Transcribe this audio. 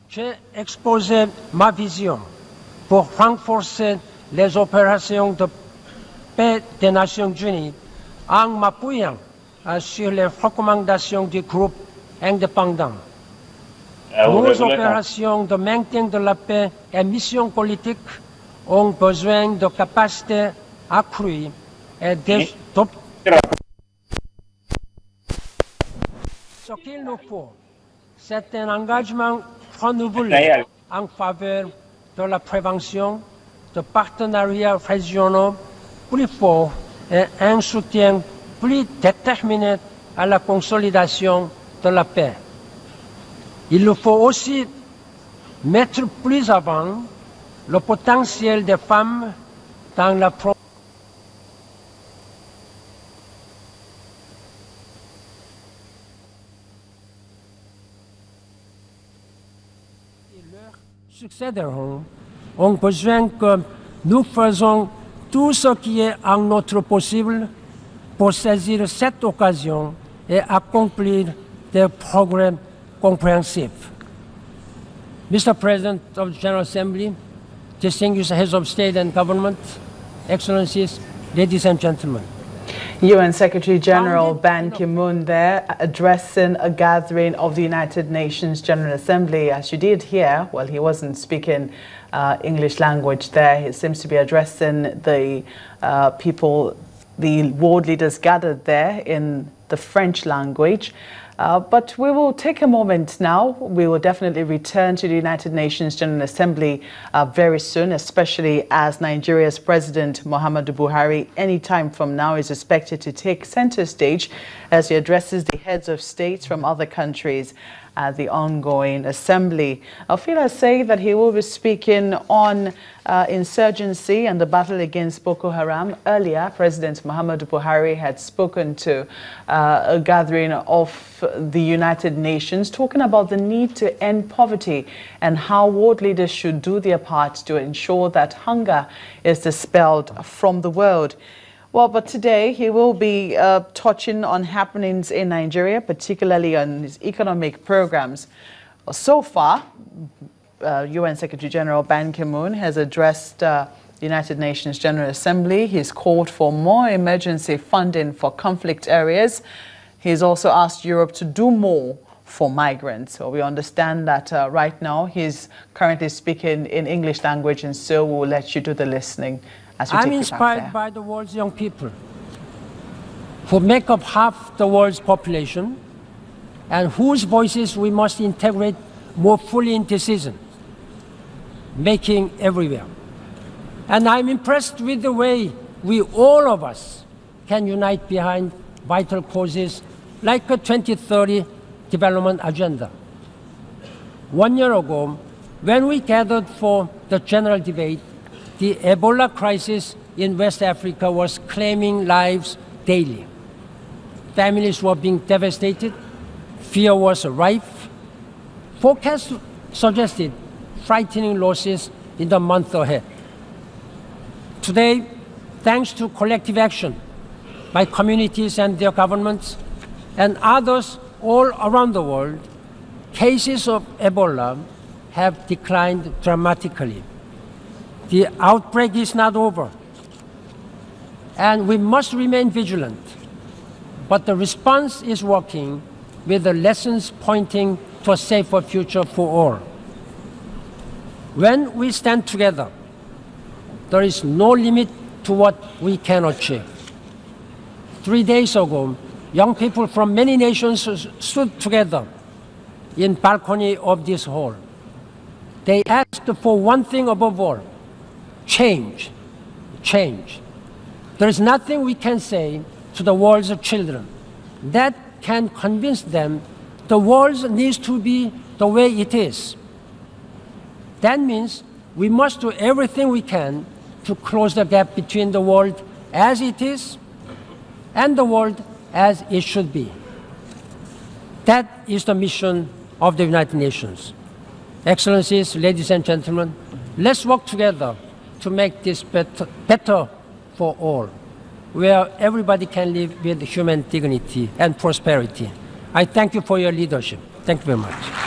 J'ai exposé ma vision pour renforcer les opérations de paix des Nations Unies en m'appuyant sur les recommandations du groupe indépendant. Nos opérations de maintien de la paix et missions politiques ont besoin de capacités accrues et ce qu'il nous faut, c'est un engagement renouvelé en faveur de la prévention, de partenariats régionaux plus forts et un soutien plus déterminé à la consolidation de la paix. Il nous faut aussi mettre plus avant le potentiel des femmes dans la succéderont ont besoin que nous faisons tout ce qui est en notre possible pour saisir cette occasion et accomplir des progrès comprehensive. Mr. President of the General Assembly, distinguished heads of state and government, Excellencies, ladies and gentlemen. UN Secretary General Ban Ki-moon there addressing a gathering of the United Nations General Assembly. As you did hear, well, he wasn't speaking English language there. He seems to be addressing the people, the world leaders gathered there in the French language. But we will take a moment now. We will definitely return to the United Nations General Assembly very soon, especially as Nigeria's President Muhammadu Buhari anytime from now is expected to take center stage as he addresses the heads of states from other countries at the ongoing assembly. Afila say that he will be speaking on insurgency and the battle against Boko Haram. Earlier, President Muhammadu Buhari had spoken to a gathering of the United Nations talking about the need to end poverty and how world leaders should do their part to ensure that hunger is dispelled from the world. Well, but today he will be touching on happenings in Nigeria, particularly on his economic programs. So far, UN Secretary General Ban Ki-moon has addressed the United Nations General Assembly. He's called for more emergency funding for conflict areas. He's also asked Europe to do more for migrants. So we understand that right now he's currently speaking in English language, and so we'll let you do the listening. I'm inspired by the world's young people, who make up half the world's population, and whose voices we must integrate more fully in decision making everywhere. And I'm impressed with the way we, all of us, can unite behind vital causes like a 2030 development agenda. 1 year ago, when we gathered for the general debate, the Ebola crisis in West Africa was claiming lives daily. Families were being devastated. Fear was rife. Forecasts suggested frightening losses in the month ahead. Today, thanks to collective action by communities and their governments and others all around the world, cases of Ebola have declined dramatically. The outbreak is not over, and we must remain vigilant. But the response is working, with the lessons pointing to a safer future for all. When we stand together, there is no limit to what we can achieve. 3 days ago, young people from many nations stood together in the balcony of this hall. They asked for one thing above all: change. Change. There is nothing we can say to the world's children that can convince them the world needs to be the way it is. That means we must do everything we can to close the gap between the world as it is and the world as it should be. That is the mission of the United Nations. Excellencies, ladies and gentlemen, let's work together to make this better for all, where everybody can live with human dignity and prosperity. I thank you for your leadership. Thank you very much.